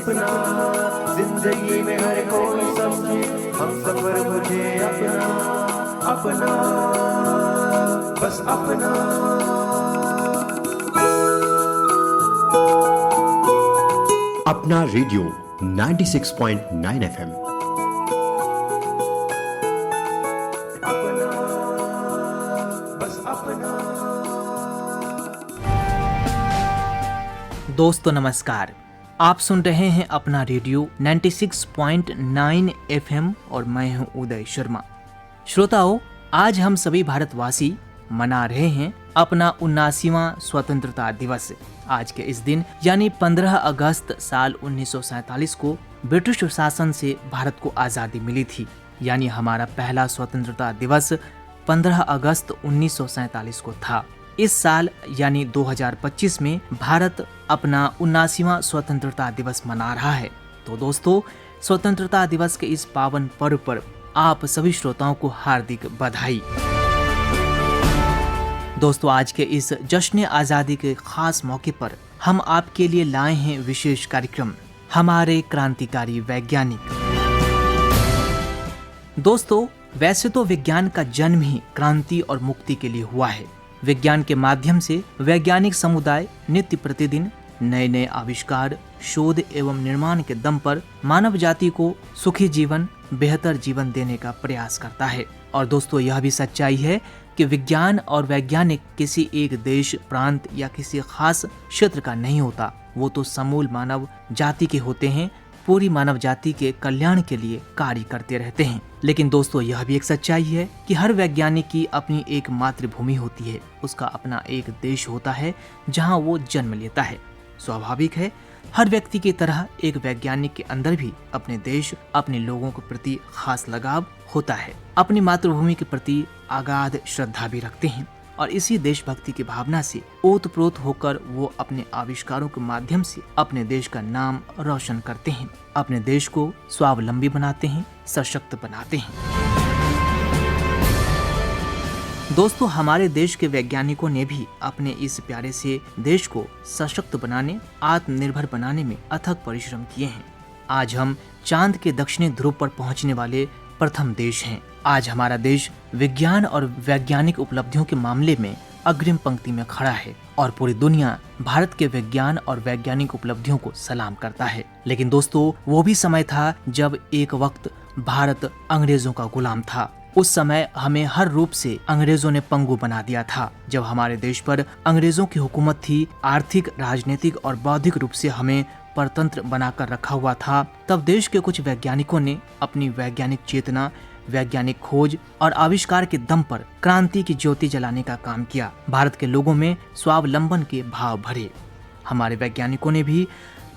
सपना, जिंदगी में हर कोई समझे हम सफर मुझे अपना, अपना बस अपना। अपना रेडियो 96.9 FM। अपना बस अपना। दोस्तों नमस्कार, आप सुन रहे हैं अपना रेडियो 96.9 FM और मैं हूं उदय शर्मा। श्रोताओं, आज हम सभी भारतवासी मना रहे हैं अपना 79वां स्वतंत्रता दिवस। आज के इस दिन यानी 15 अगस्त साल 1947 को ब्रिटिश शासन से भारत को आज़ादी मिली थी। यानी हमारा पहला स्वतंत्रता दिवस 15 अगस्त 1947 को था। इस साल यानी 2025 में भारत अपना 79वां स्वतंत्रता दिवस मना रहा है। तो दोस्तों, स्वतंत्रता दिवस के इस पावन पर्व पर आप सभी श्रोताओं को हार्दिक बधाई। दोस्तों, आज के इस जश्न आज़ादी के खास मौके पर हम आपके लिए लाए हैं विशेष कार्यक्रम हमारे क्रांतिकारी वैज्ञानिक। दोस्तों, वैसे तो विज्ञान का जन्म ही क्रांति और मुक्ति के लिए हुआ है। विज्ञान के माध्यम से वैज्ञानिक समुदाय नित्य प्रतिदिन नए नए आविष्कार, शोध एवं निर्माण के दम पर मानव जाति को सुखी जीवन, बेहतर जीवन देने का प्रयास करता है। और दोस्तों, यह भी सच्चाई है कि विज्ञान और वैज्ञानिक किसी एक देश, प्रांत या किसी खास क्षेत्र का नहीं होता। वो तो समूल मानव जाति के होते हैं, पूरी मानव जाति के कल्याण के लिए कार्य करते रहते हैं। लेकिन दोस्तों, यह भी एक सच्चाई है कि हर वैज्ञानिक की अपनी एक मातृभूमि होती है, उसका अपना एक देश होता है जहां वो जन्म लेता है। स्वाभाविक है, हर व्यक्ति की तरह एक वैज्ञानिक के अंदर भी अपने देश, अपने लोगों के प्रति खास लगाव होता है, अपनी मातृभूमि के प्रति अगाध श्रद्धा भी रखते हैं और इसी देशभक्ति की भावना से ओतप्रोत होकर वो अपने आविष्कारों के माध्यम से अपने देश का नाम रोशन करते हैं, अपने देश को स्वावलंबी बनाते हैं, सशक्त बनाते हैं। दोस्तों, हमारे देश के वैज्ञानिकों ने भी अपने इस प्यारे से देश को सशक्त बनाने, आत्मनिर्भर बनाने में अथक परिश्रम किए हैं। आज हम चांद के दक्षिणी ध्रुव पर पहुंचने वाले प्रथम देश हैं। आज हमारा देश विज्ञान और वैज्ञानिक उपलब्धियों के मामले में अग्रिम पंक्ति में खड़ा है और पूरी दुनिया भारत के विज्ञान और वैज्ञानिक उपलब्धियों को सलाम करता है। लेकिन दोस्तों, वो भी समय था जब एक वक्त भारत अंग्रेजों का गुलाम था। उस समय हमें हर रूप से अंग्रेजों ने पंगु बना दिया था। जब हमारे देश पर अंग्रेजों की हुकूमत थी, आर्थिक, राजनीतिक और बौद्धिक रूप से हमें परतंत्र बनाकर रखा हुआ था, तब देश के कुछ वैज्ञानिकों ने अपनी वैज्ञानिक चेतना, वैज्ञानिक खोज और आविष्कार के दम पर क्रांति की ज्योति जलाने का काम किया। भारत के लोगों में स्वावलंबन के भाव भरे। हमारे वैज्ञानिकों ने भी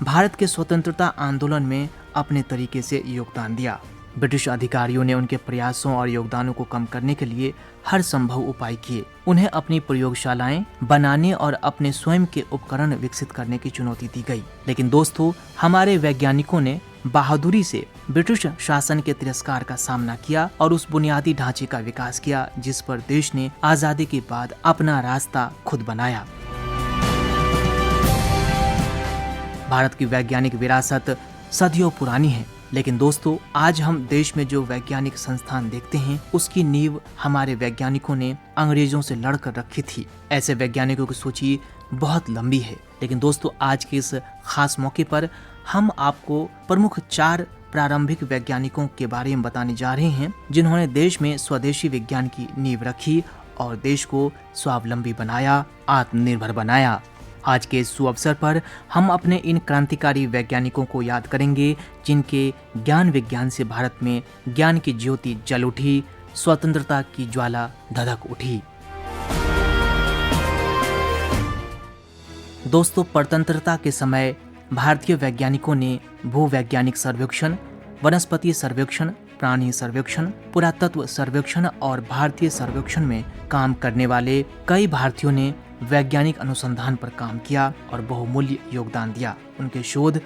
भारत के स्वतंत्रता आंदोलन में अपने तरीके से योगदान दिया। ब्रिटिश अधिकारियों ने उनके प्रयासों और योगदानों को कम करने के लिए हर संभव उपाय किए। उन्हें अपनी प्रयोगशालाएं बनाने और अपने स्वयं के उपकरण विकसित करने की चुनौती दी गई। लेकिन दोस्तों, हमारे वैज्ञानिकों ने बहादुरी से ब्रिटिश शासन के तिरस्कार का सामना किया और उस बुनियादी ढांचे का विकास किया जिस पर देश ने आजादी के बाद अपना रास्ता खुद बनाया। भारत की वैज्ञानिक विरासत सदियों पुरानी है। लेकिन दोस्तों, आज हम देश में जो वैज्ञानिक संस्थान देखते हैं, उसकी नींव हमारे वैज्ञानिकों ने अंग्रेजों से लड़कर रखी थी। ऐसे वैज्ञानिकों की सूची बहुत लंबी है। लेकिन दोस्तों, आज के इस खास मौके पर हम आपको प्रमुख 4 प्रारंभिक वैज्ञानिकों के बारे में बताने जा रहे हैं, जिन्होंने देश में स्वदेशी विज्ञान की नींव रखी और देश को स्वावलंबी बनाया, आत्मनिर्भर बनाया। आज के इस सुअवसर पर हम अपने इन क्रांतिकारी वैज्ञानिकों को याद करेंगे, जिनके ज्ञान विज्ञान से भारत में ज्ञान की ज्योति जल उठी, स्वतंत्रता की ज्वाला धधक उठी। दोस्तों, परतंत्रता के समय भारतीय वैज्ञानिकों ने भूवैज्ञानिक सर्वेक्षण, वनस्पति सर्वेक्षण, प्राणी सर्वेक्षण, पुरातत्व सर्वेक्षण और भारतीय सर्वेक्षण में काम करने वाले कई भारतीयों ने वैज्ञानिक अनुसंधान पर काम किया और बहुमूल्य योगदान दिया। उनके शोध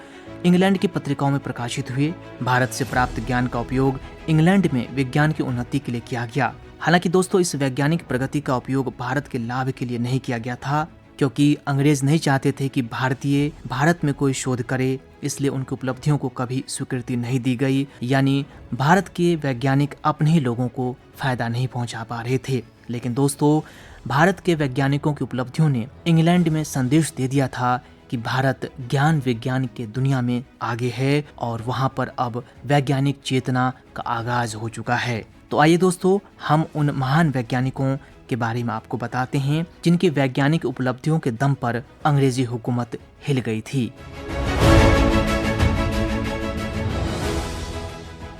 इंग्लैंड की पत्रिकाओं में प्रकाशित हुए। भारत से प्राप्त ज्ञान का उपयोग इंग्लैंड में विज्ञान की उन्नति के लिए किया गया। हालांकि दोस्तों, इस वैज्ञानिक प्रगति का उपयोग भारत के लाभ के लिए नहीं किया गया था, क्योंकि अंग्रेज नहीं चाहते थे कि भारतीय भारत में कोई शोध करे, इसलिए उनकी उपलब्धियों को कभी स्वीकृति नहीं दी गई, यानी भारत के वैज्ञानिक अपने ही लोगों को फायदा नहीं पहुंचा पा रहे थे। लेकिन दोस्तों, भारत के वैज्ञानिकों की उपलब्धियों ने इंग्लैंड में संदेश दे दिया था कि भारत ज्ञान विज्ञान के दुनिया में आगे है और वहां पर अब वैज्ञानिक चेतना का आगाज हो चुका है। तो आइए दोस्तों, हम उन महान वैज्ञानिकों के बारे में आपको बताते हैं जिनकी वैज्ञानिक उपलब्धियों के दम पर अंग्रेजी हुकूमत हिल गई थी।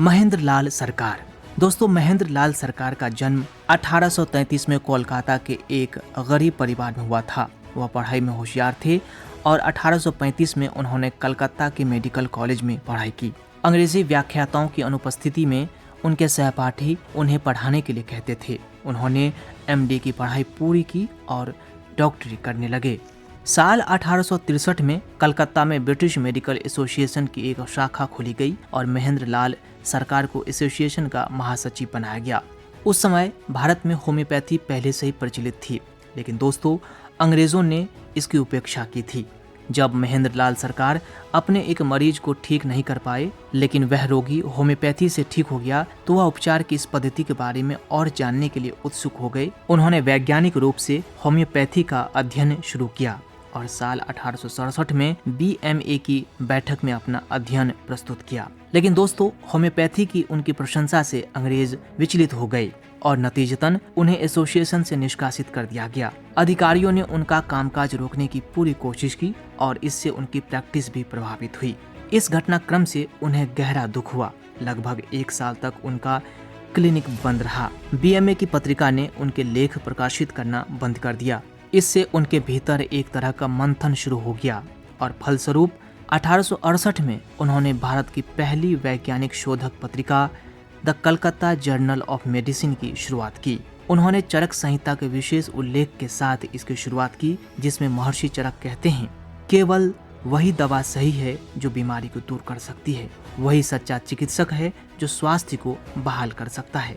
महेंद्र लाल सरकार। दोस्तों, महेंद्र लाल सरकार का जन्म 1833 में कोलकाता के एक गरीब परिवार में हुआ था। वह पढ़ाई में होशियार थे और 1835 में उन्होंने कलकत्ता के मेडिकल कॉलेज में पढ़ाई की। अंग्रेजी व्याख्याताओं की अनुपस्थिति में उनके सहपाठी उन्हें पढ़ाने के लिए कहते थे। उन्होंने एमडी की पढ़ाई पूरी की और डॉक्टरी करने लगे। साल 1863 में कलकत्ता में ब्रिटिश मेडिकल एसोसिएशन की एक शाखा खोली गई और महेंद्र लाल सरकार को एसोसिएशन का महासचिव बनाया गया। उस समय भारत में होम्योपैथी पहले से ही प्रचलित थी, लेकिन दोस्तों अंग्रेजों ने इसकी उपेक्षा की थी। जब महेंद्र लाल सरकार अपने एक मरीज को ठीक नहीं कर पाए, लेकिन वह रोगी होम्योपैथी से ठीक हो गया, तो वह उपचार की इस पद्धति के बारे में और जानने के लिए उत्सुक हो गए। उन्होंने वैज्ञानिक रूप से होम्योपैथी का अध्ययन शुरू किया और साल 1867 में BMA की बैठक में अपना अध्ययन प्रस्तुत किया। लेकिन दोस्तों, होम्योपैथी की उनकी प्रशंसा से अंग्रेज विचलित हो गए और नतीजतन उन्हें एसोसिएशन से निष्कासित कर दिया गया। अधिकारियों ने उनका कामकाज रोकने की पूरी कोशिश की और इससे उनकी प्रैक्टिस भी प्रभावित हुई। इस घटनाक्रम से उन्हें गहरा दुख हुआ। लगभग 1 साल तक उनका क्लिनिक बंद रहा। BMA की पत्रिका ने उनके लेख प्रकाशित करना बंद कर दिया। इससे उनके भीतर एक तरह का मंथन शुरू हो गया और फलस्वरूप 1868 में उन्होंने भारत की पहली वैज्ञानिक शोधक पत्रिका the Calcutta journal of medicine की शुरुआत की। उन्होंने चरक संहिता के विशेष उल्लेख के साथ इसकी शुरुआत की, जिसमें महर्षि चरक कहते हैं, केवल वही दवा सही है जो बीमारी को दूर कर सकती है, वही सच्चा चिकित्सक है जो स्वास्थ्य को बहाल कर सकता है।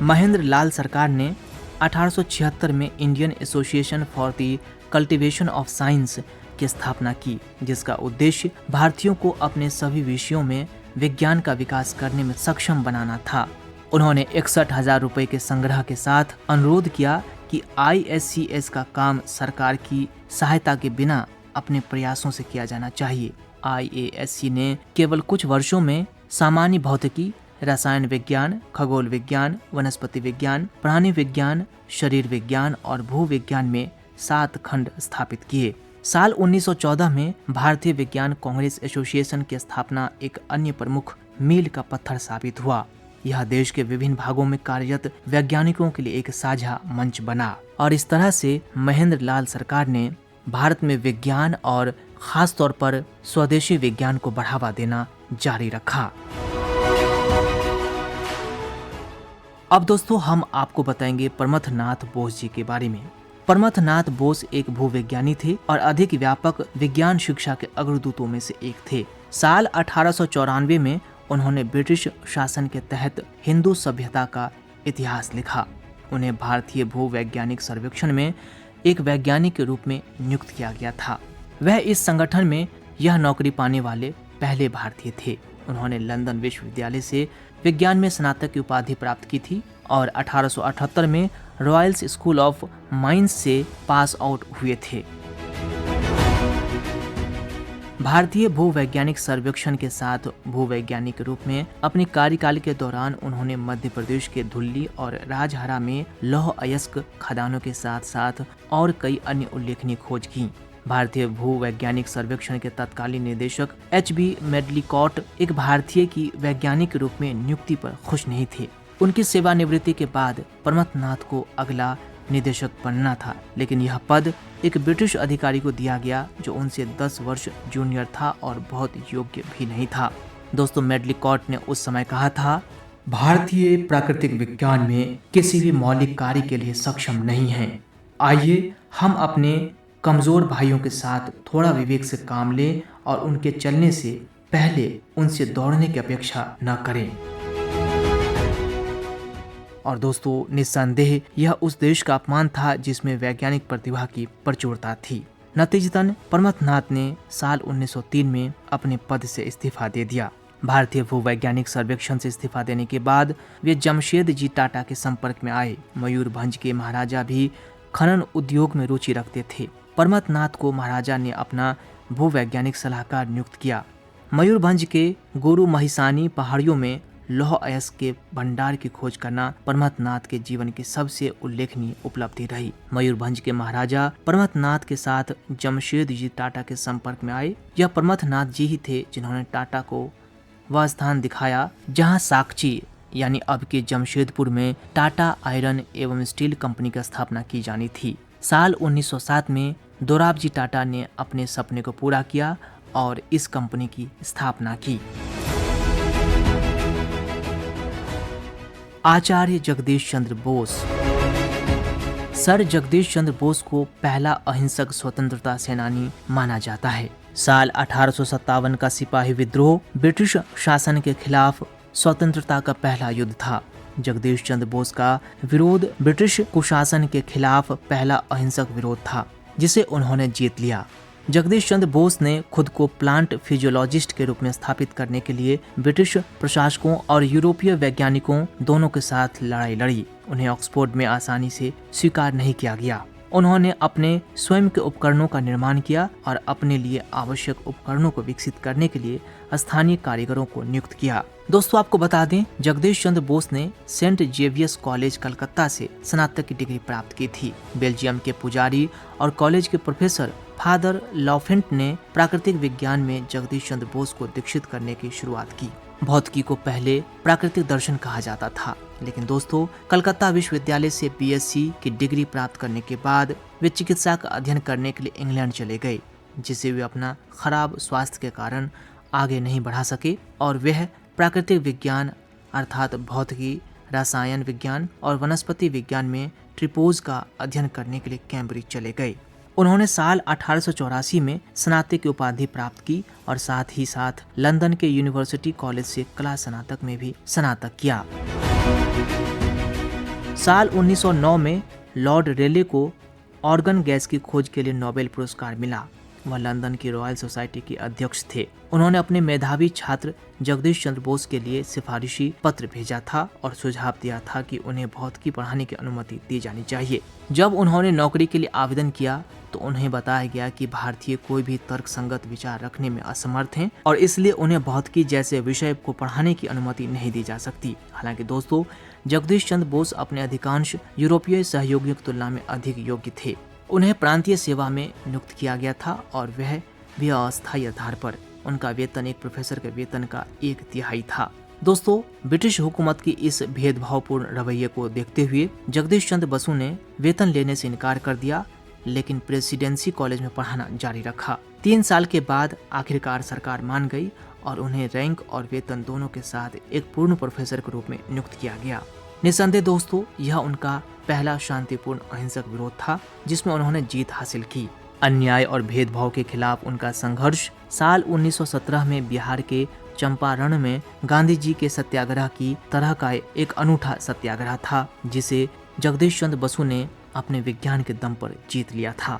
महेंद्र लाल सरकार ने 1876 में Indian association for the cultivation of science की स्थापना की, जिसका उद्देश्य भारतीयों को अपने सभी विषयों में विज्ञान का विकास करने में सक्षम बनाना था। उन्होंने 61,000 रुपए के संग्रह के साथ अनुरोध किया कि ISCS का काम सरकार की सहायता के बिना अपने प्रयासों से किया जाना चाहिए। IASC ने केवल कुछ वर्षों में सामान्य भौतिकी, रसायन विज्ञान, खगोल विज्ञान, वनस्पति विज्ञान, प्राणी विज्ञान, शरीर विज्ञान और भूविज्ञान में 7 खंड स्थापित किए। साल 1914 में भारतीय विज्ञान कांग्रेस एसोसिएशन की स्थापना एक अन्य प्रमुख मील का पत्थर साबित हुआ। यह देश के विभिन्न भागों में कार्यरत वैज्ञानिकों के लिए एक साझा मंच बना और इस तरह से महेंद्र लाल सरकार ने भारत में विज्ञान और खास तौर पर स्वदेशी विज्ञान को बढ़ावा देना जारी रखा। अब दोस्तों, हम आपको बताएंगे प्रमथनाथ बोस जी के बारे में। प्रमथनाथ बोस एक भूविज्ञानी थे और अधिक व्यापक विज्ञान शिक्षा के अग्रदूतों में से एक थे। साल 1894 में उन्होंने ब्रिटिश शासन के तहत हिंदू सभ्यता का इतिहास लिखा। उन्हें भारतीय भूवैज्ञानिक सर्वेक्षण में एक वैज्ञानिक के रूप में नियुक्त किया गया था। वह इस संगठन में यह नौकरी पाने वाले पहले भारतीय थे। उन्होंने लंदन विश्वविद्यालय से विज्ञान में स्नातक की उपाधि प्राप्त की थी और 1878 में रॉयल स्कूल ऑफ माइंस से पास आउट हुए थे। भारतीय भूवैज्ञानिक सर्वेक्षण के साथ भूवैज्ञानिक के रूप में अपने कार्यकाल के दौरान उन्होंने मध्य प्रदेश के धुल्ली और राजहरा में लौह अयस्क खदानों के साथ साथ और कई अन्य उल्लेखनीय खोज की। भारतीय भूवैज्ञानिक सर्वेक्षण के तत्कालीन निदेशक HB मेडलिकॉट एक भारतीय की वैज्ञानिक के रूप में नियुक्ति पर खुश नहीं थे। उनकी सेवानिवृत्ति के बाद प्रमथनाथ को अगला निदेशक बनना था, लेकिन यह पद एक ब्रिटिश अधिकारी को दिया गया जो उनसे 10 वर्ष जूनियर था और बहुत योग्य भी नहीं था। दोस्तों, मेडलिकॉट ने उस समय कहा था, भारतीय प्राकृतिक विज्ञान में किसी भी मौलिक कार्य के लिए सक्षम नहीं है। आइए हम अपने कमजोर भाइयों के साथ थोड़ा विवेक से काम लें और उनके चलने से पहले उनसे दौड़ने की अपेक्षा न करें। और दोस्तों, निस्संदेह यह उस देश का अपमान था जिसमें वैज्ञानिक प्रतिभा की प्रचुरता थी। नतीजतन परमथनाथ ने साल 1903 में अपने पद से इस्तीफा दे दिया। भारतीय भूवैज्ञानिक सर्वेक्षण से इस्तीफा देने के बाद वे जमशेद जी टाटा के संपर्क में आए। मयूरभंज के महाराजा भी खनन उद्योग में रुचि रखते थे। परमथनाथ को महाराजा ने अपना भूवैज्ञानिक सलाहकार नियुक्त किया। मयूरभंज के गुरु महिसानी पहाड़ियों में लौह अयस्क के भंडार की खोज करना परमथनाथ के जीवन की सबसे उल्लेखनीय उपलब्धि रही। मयूरभंज के महाराजा परमथनाथ के साथ जमशेद जी टाटा के संपर्क में आए। यह परमथनाथ जी ही थे जिन्होंने टाटा को वह स्थान दिखाया जहां साकची यानी अब के जमशेदपुर में टाटा आयरन एवं स्टील कंपनी की स्थापना की जानी थी। साल 1907 में दोराबजी टाटा ने अपने सपने को पूरा किया और इस कंपनी की स्थापना की। आचार्य जगदीश चंद्र बोस। सर जगदीश चंद्र बोस को पहला अहिंसक स्वतंत्रता सेनानी माना जाता है। साल 1857 का सिपाही विद्रोह ब्रिटिश शासन के खिलाफ स्वतंत्रता का पहला युद्ध था। जगदीश चंद्र बोस का विरोध ब्रिटिश कुशासन के खिलाफ पहला अहिंसक विरोध था, जिसे उन्होंने जीत लिया। जगदीश चंद्र बोस ने खुद को प्लांट फिजियोलॉजिस्ट के रूप में स्थापित करने के लिए ब्रिटिश प्रशासकों और यूरोपीय वैज्ञानिकों दोनों के साथ लड़ाई लड़ी। उन्हें ऑक्सफोर्ड में आसानी से स्वीकार नहीं किया गया। उन्होंने अपने स्वयं के उपकरणों का निर्माण किया और अपने लिए आवश्यक उपकरणों को विकसित करने के लिए स्थानीय कारीगरों को नियुक्त किया। दोस्तों, आपको बता दें, जगदीश चंद्र बोस ने सेंट जेवियर्स कॉलेज कलकत्ता से स्नातक की डिग्री प्राप्त की थी। बेल्जियम के पुजारी और कॉलेज के प्रोफेसर फादर लॉफेंट ने प्राकृतिक विज्ञान में जगदीश चंद्र बोस को दीक्षित करने की शुरुआत की। भौतिकी को पहले प्राकृतिक दर्शन कहा जाता था, लेकिन दोस्तों, कलकत्ता विश्वविद्यालय से बीएससी की डिग्री प्राप्त करने के बाद वे चिकित्सा का अध्ययन करने के लिए इंग्लैंड चले गए, जिसे वे अपना खराब स्वास्थ्य के कारण आगे नहीं बढ़ा सके और वह प्राकृतिक विज्ञान अर्थात भौतिकी, रसायन विज्ञान और वनस्पति विज्ञान में ट्रिपोज का अध्ययन करने के लिए कैम्ब्रिज चले गए। उन्होंने साल 1884 में स्नातक की उपाधि प्राप्त की और साथ ही साथ लंदन के यूनिवर्सिटी कॉलेज से कला स्नातक में भी स्नातक किया। साल 1909 में लॉर्ड रेले को ऑर्गन गैस की खोज के लिए नोबेल पुरस्कार मिला। वह लंदन की रॉयल सोसाइटी के अध्यक्ष थे। उन्होंने अपने मेधावी छात्र जगदीश चंद्र बोस के लिए सिफारिशी पत्र भेजा था और सुझाव दिया था कि उन्हें भौतिकी पढ़ाने की अनुमति दी जानी चाहिए। जब उन्होंने नौकरी के लिए आवेदन किया तो उन्हें बताया गया कि भारतीय कोई भी तर्क संगत विचार रखने में असमर्थ हैं और इसलिए उन्हें भौतिकी जैसे विषय को पढ़ाने की अनुमति नहीं दी जा सकती। हालांकि दोस्तों, जगदीश चंद्र बोस अपने अधिकांश यूरोपीय सहयोगियों की तुलना में अधिक योग्य थे। उन्हें प्रांतीय सेवा में नियुक्त किया गया था और वह भी अस्थायी आधार पर। उनका वेतन एक प्रोफेसर के वेतन का 1/3 था। दोस्तों, ब्रिटिश हुकूमत की इस भेदभावपूर्ण रवैये को देखते हुए जगदीश चंद्र बसु ने वेतन लेने से इनकार कर दिया, लेकिन प्रेसिडेंसी कॉलेज में पढ़ाना जारी रखा। 3 साल के बाद आखिरकार सरकार मान गई और उन्हें रैंक और वेतन दोनों के साथ एक पूर्ण प्रोफेसर के रूप में नियुक्त किया गया। निस्संदेह दोस्तों, यह उनका पहला शांतिपूर्ण अहिंसक विरोध था जिसमें उन्होंने जीत हासिल की। अन्याय और भेदभाव के खिलाफ उनका संघर्ष साल 1917 में बिहार के चंपारण में गांधी जी के सत्याग्रह की तरह का एक अनूठा सत्याग्रह था, जिसे जगदीश चंद्र बसु ने अपने विज्ञान के दम पर जीत लिया था।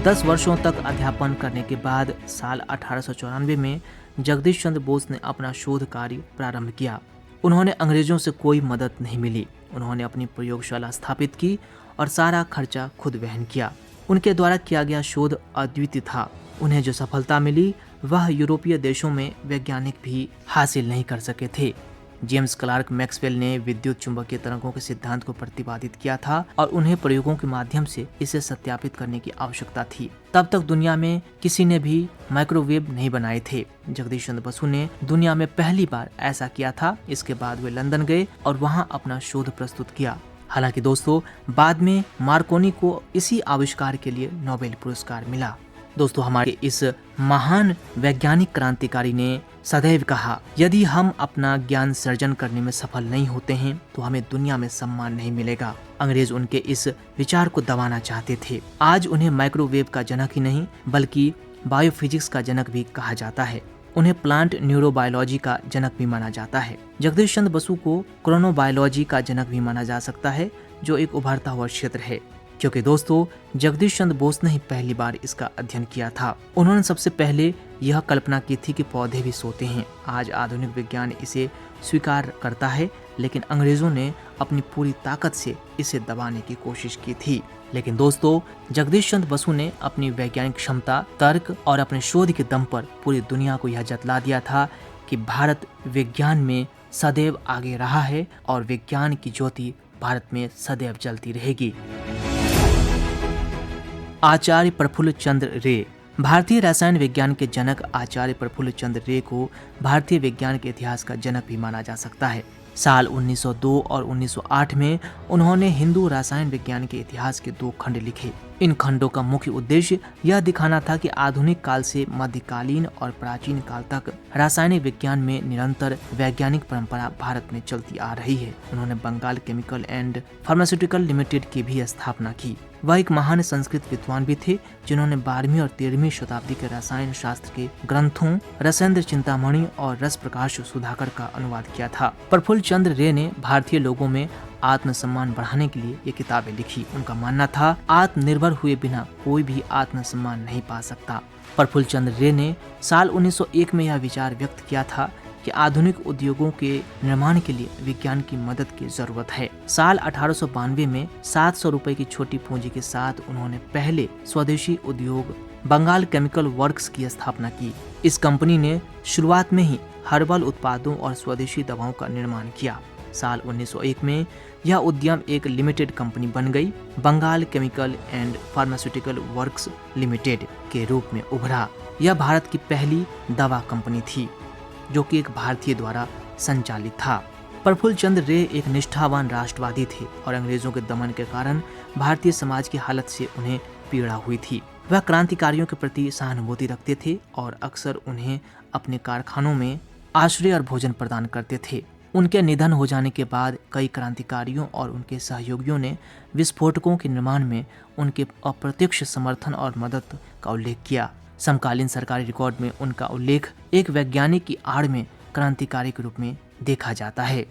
10 वर्षों तक अध्यापन करने के बाद साल 1894 में जगदीश चंद्र बोस ने अपना शोध कार्य प्रारंभ किया। उन्होंने अंग्रेजों से कोई मदद नहीं मिली। उन्होंने अपनी प्रयोगशाला स्थापित की और सारा खर्चा खुद वहन किया। उनके द्वारा किया गया शोध अद्वितीय था। उन्हें जो सफलता मिली वह यूरोपीय देशों में वैज्ञानिक भी हासिल नहीं कर सके थे। जेम्स क्लार्क मैक्सवेल ने विद्युत चुंबकीय तरंगों के सिद्धांत को प्रतिपादित किया था और उन्हें प्रयोगों के माध्यम से इसे सत्यापित करने की आवश्यकता थी। तब तक दुनिया में किसी ने भी माइक्रोवेव नहीं बनाए थे। जगदीश चंद्र बसु ने दुनिया में पहली बार ऐसा किया था। इसके बाद वे लंदन गए और वहां अपना शोध प्रस्तुत किया। हालांकि दोस्तों, बाद में मार्कोनी को इसी आविष्कार के लिए नोबेल पुरस्कार मिला। दोस्तों, हमारे इस महान वैज्ञानिक क्रांतिकारी ने सदैव कहा, यदि हम अपना ज्ञान सर्जन करने में सफल नहीं होते हैं तो हमें दुनिया में सम्मान नहीं मिलेगा। अंग्रेज उनके इस विचार को दबाना चाहते थे। आज उन्हें माइक्रोवेव का जनक ही नहीं बल्कि बायोफिजिक्स का जनक भी कहा जाता है। उन्हें प्लांट न्यूरोबायोलॉजी का जनक भी माना जाता है। जगदीश चंद्र बसु को क्रोनोबायोलॉजी का जनक भी माना जा सकता है, जो एक उभरता हुआ क्षेत्र है। क्योंकि दोस्तों जगदीश चंद्र बोस ने ही पहली बार इसका अध्ययन किया था। उन्होंने सबसे पहले यह कल्पना की थी कि पौधे भी सोते हैं। आज आधुनिक विज्ञान इसे स्वीकार करता है, लेकिन अंग्रेजों ने अपनी पूरी ताकत से इसे दबाने की कोशिश की थी। लेकिन दोस्तों जगदीश चंद्र बसु ने अपनी वैज्ञानिक क्षमता, तर्क और अपने शोध के दम पर पूरी दुनिया को यह जतला दिया था कि भारत विज्ञान में सदैव आगे रहा है और विज्ञान की ज्योति भारत में सदैव जलती रहेगी। आचार्य प्रफुल्ल चंद्र रे। भारतीय रसायन विज्ञान के जनक आचार्य प्रफुल्ल चंद्र रे को भारतीय विज्ञान के इतिहास का जनक भी माना जा सकता है। साल 1902 और 1908 में उन्होंने हिंदू रसायन विज्ञान के इतिहास के 2 खंड लिखे। इन खंडों का मुख्य उद्देश्य यह दिखाना था कि आधुनिक काल से मध्यकालीन और प्राचीन काल तक रासायनिक विज्ञान में निरंतर वैज्ञानिक परंपरा भारत में चलती आ रही है। उन्होंने Bengal chemical and pharmaceutical limited की भी स्थापना की। वह एक महान संस्कृत विद्वान भी थे, जिन्होंने 12वीं और 13वीं शताब्दी के रसायन शास्त्र के ग्रंथों रसेंद्र चिंतामणि और रस प्रकाश सुधाकर का अनुवाद किया था। प्रफुल्ल चंद्र रे ने भारतीय लोगों में आत्मसम्मान बढ़ाने के लिए ये किताबें लिखी। उनका मानना था आत्मनिर्भर हुए बिना कोई भी आत्मसम्मान नहीं पा सकता। प्रफुल्ल चंद्र रे ने साल 1901 में यह विचार व्यक्त किया था कि आधुनिक उद्योगों के निर्माण के लिए विज्ञान की मदद की जरूरत है। साल 1892 में 700 रुपए की छोटी पूंजी के साथ उन्होंने पहले स्वदेशी उद्योग बंगाल केमिकल वर्क्स की स्थापना की। इस कंपनी ने शुरुआत में ही हर्बल उत्पादों और स्वदेशी दवाओं का निर्माण किया। साल 1901 में यह उद्यम एक लिमिटेड कंपनी बन गई, Bengal chemical and pharmaceutical works limited के रूप में उभरा। यह भारत की पहली दवा कंपनी थी जो कि एक भारतीय द्वारा संचालित था। प्रफुल्ल चंद्र रे एक निष्ठावान राष्ट्रवादी थे और अंग्रेजों के दमन के कारण भारतीय समाज की हालत से उन्हें पीड़ा हुई थी। वह क्रांतिकारियों के प्रति सहानुभूति रखते थे और अक्सर उन्हें अपने कारखानों में आश्रय और भोजन प्रदान करते थे। उनके निधन हो जाने के बाद कई क्रांतिकारियों और उनके सहयोगियों ने विस्फोटकों के निर्माण में उनके अप्रत्यक्ष समर्थन और मदद का उल्लेख किया। समकालीन सरकारी रिकॉर्ड में उनका उल्लेख एक वैज्ञानिक की आड़ में क्रांतिकारी के रूप में देखा जाता है।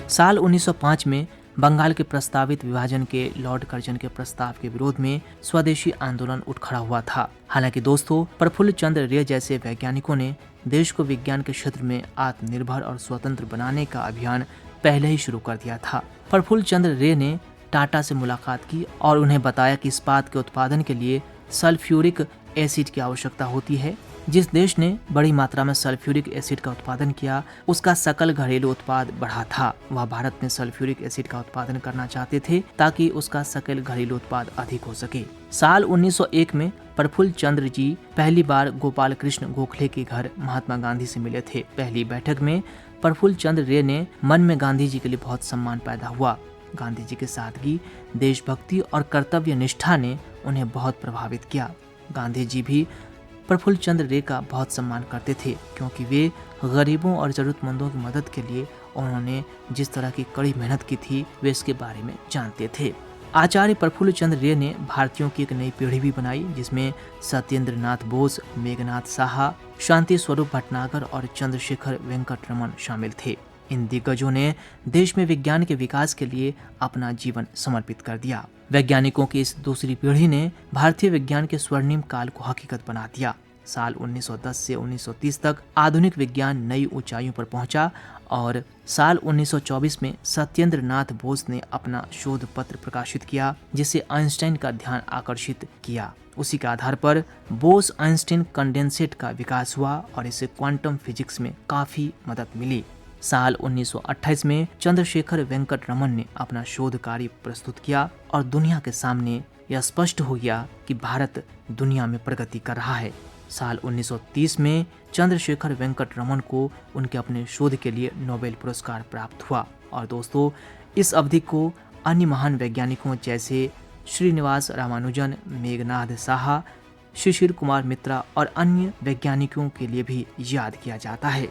साल 1905 में बंगाल के प्रस्तावित विभाजन के लॉर्ड कर्जन के प्रस्ताव के विरोध में स्वदेशी आंदोलन उठ खड़ा हुआ था। हालांकि दोस्तों प्रफुल्ल चंद्र रे जैसे वैज्ञानिकों ने देश को विज्ञान के क्षेत्र में आत्मनिर्भर और स्वतंत्र बनाने का अभियान पहले ही शुरू कर दिया था। प्रफुल्ल चंद्र रे ने टाटा से मुलाकात की और उन्हें बताया कि इस्पात के उत्पादन के लिए सल्फ्यूरिक एसिड की आवश्यकता होती है। जिस देश ने बड़ी मात्रा में सल्फ्यूरिक एसिड का उत्पादन किया उसका सकल घरेलू उत्पाद बढ़ा था। वह भारत में सल्फ्यूरिक एसिड का उत्पादन करना चाहते थे ताकि उसका सकल घरेलू उत्पाद अधिक हो सके। साल 1901 में प्रफुल्ल चंद्र जी पहली बार गोपाल कृष्ण गोखले के घर महात्मा गांधी से मिले थे। पहली बैठक में प्रफुल्ल चंद्र रे ने मन में गांधी जी के लिए बहुत सम्मान पैदा हुआ। गांधी जी की सादगी, देशभक्ति और कर्तव्य निष्ठा ने उन्हें बहुत प्रभावित किया। गांधी जी भी प्रफुल्ल चंद्र रे का बहुत सम्मान करते थे क्योंकि वे गरीबों और जरूरतमंदों की मदद के लिए उन्होंने जिस तरह की कड़ी मेहनत की थी वे इसके बारे में जानते थे। आचार्य प्रफुल्ल चंद्र रे ने भारतीयों की एक नई पीढ़ी भी बनाई जिसमें सत्येंद्र नाथ बोस, मेघनाथ साहा, शांति स्वरूप भटनागर और चंद्रशेखर वेंकट रमन शामिल थे। इन दिग्गजों ने देश में विज्ञान के विकास के लिए अपना जीवन समर्पित कर दिया। वैज्ञानिकों की इस दूसरी पीढ़ी ने भारतीय विज्ञान के स्वर्णिम काल को हकीकत बना दिया। साल 1910 से 1930 तक आधुनिक विज्ञान नई ऊंचाइयों पर पहुंचा और साल 1924 में सत्येंद्र नाथ बोस ने अपना शोध पत्र प्रकाशित किया जिसे आइंस्टाइन का ध्यान आकर्षित किया। उसी के आधार पर बोस आइंस्टाइन कंडेंसेट का विकास हुआ और इससे क्वांटम फिजिक्स में काफी मदद मिली। साल 1928 में चंद्रशेखर वेंकट रमन ने अपना शोध कार्य प्रस्तुत किया और दुनिया के सामने यह स्पष्ट हो गया कि भारत दुनिया में प्रगति कर रहा है। साल 1930 में चंद्रशेखर वेंकट रमन को उनके अपने शोध के लिए नोबेल पुरस्कार प्राप्त हुआ। और दोस्तों इस अवधि को अन्य महान वैज्ञानिकों जैसे श्रीनिवास रामानुजन, मेघनाथ साहा, शिशिर कुमार मित्रा और अन्य वैज्ञानिकों के लिए भी याद किया जाता है।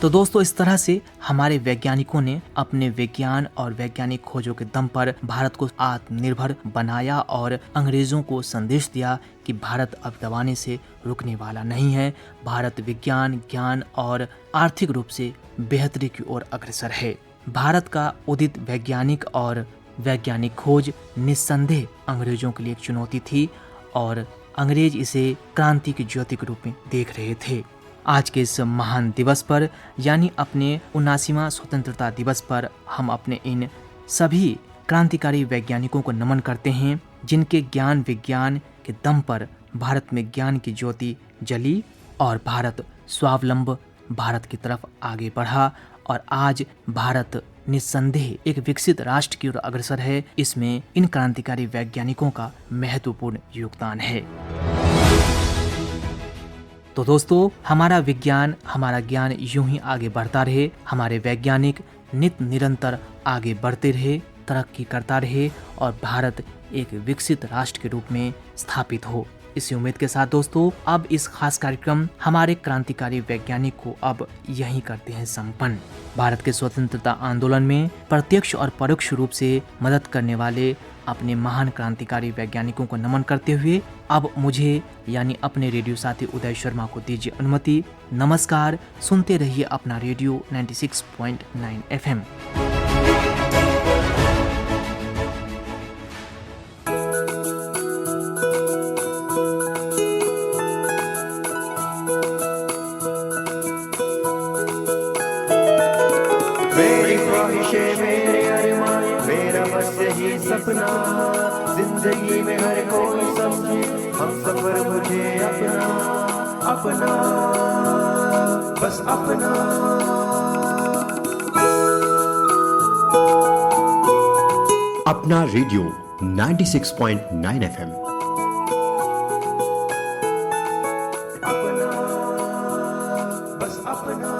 तो दोस्तों इस तरह से हमारे वैज्ञानिकों ने अपने विज्ञान और वैज्ञानिक खोजों के दम पर भारत को आत्मनिर्भर बनाया और अंग्रेजों को संदेश दिया कि भारत अब दबाने से रुकने वाला नहीं है। भारत विज्ञान, ज्ञान और आर्थिक रूप से बेहतरी की ओर अग्रसर है। भारत का उदित वैज्ञानिक और वैज्ञानिक खोज निस्संदेह अंग्रेजों के लिए एक चुनौती थी और अंग्रेज इसे क्रांति की ज्योति के रूप में देख रहे थे। आज के इस महान दिवस पर यानी अपने 79वां स्वतंत्रता दिवस पर हम अपने इन सभी क्रांतिकारी वैज्ञानिकों को नमन करते हैं जिनके ज्ञान विज्ञान के दम पर भारत में ज्ञान की ज्योति जली और भारत स्वावलंब भारत की तरफ आगे बढ़ा और आज भारत निस्संदेह एक विकसित राष्ट्र की ओर अग्रसर है। इसमें इन क्रांतिकारी वैज्ञानिकों का महत्वपूर्ण योगदान है। तो दोस्तों, हमारा विज्ञान हमारा ज्ञान यूं ही आगे बढ़ता रहे, हमारे वैज्ञानिक नित निरंतर आगे बढ़ते रहे, तरक्की करता रहे और भारत एक विकसित राष्ट्र के रूप में स्थापित हो। इसी उम्मीद के साथ दोस्तों, अब इस खास कार्यक्रम हमारे क्रांतिकारी वैज्ञानिक को अब यहीं करते हैं संपन्न। भारत के स्वतंत्रता आंदोलन में प्रत्यक्ष और परोक्ष रूप से मदद करने वाले अपने महान क्रांतिकारी वैज्ञानिकों को नमन करते हुए अब मुझे यानी अपने रेडियो साथी उदय शर्मा को दीजिए अनुमति। नमस्कार, सुनते रहिए अपना रेडियो 96.9 FM। मेरी ख्वाहिशें मेरे अरमान मेरा बस यही सपना, जिंदगी में हर कोई समझे हम सफर मुझे अपना अपना बस अपना। अपना रेडियो 96.9 FM। अपना बस अपना।